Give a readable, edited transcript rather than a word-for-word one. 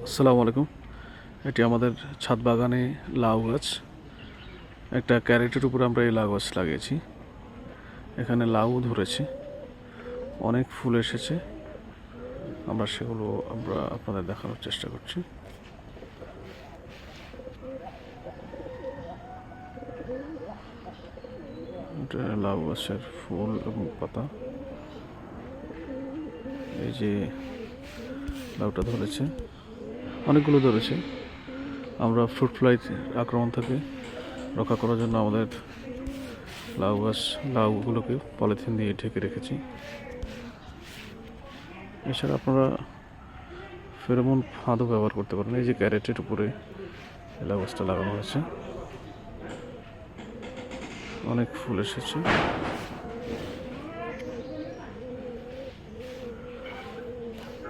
আসসালামু আলাইকুম। এটি আমাদের ছাদ বাগানে লাউ গাছ। একটা ক্যারেটের উপরে আমরা এই লাউ গাছ লাগিয়েছি। এখানে লাউ ধরেছে, অনেক ফুল এসেছে। সেগুলো আপনাদের দেখানোর চেষ্টা করছি। এটা লাউ গাছের ফুল এবং পাতা। এই যে লাউটা ধরেছে, অনেকগুলো ধরেছে। আমরা ফ্রুট ফ্লাই আক্রমণ থেকে রক্ষা করার জন্য আমাদের লাউগুলোকে পলিথিন দিয়ে ঢেকে রেখেছি। এছাড়া আপনারা ফেরোমন ফাঁদও ব্যবহার করতে পারেন। এই যে ক্যারেটের উপরে লাউ গাছটা লাগানো হয়েছে, অনেক ফুল এসেছে।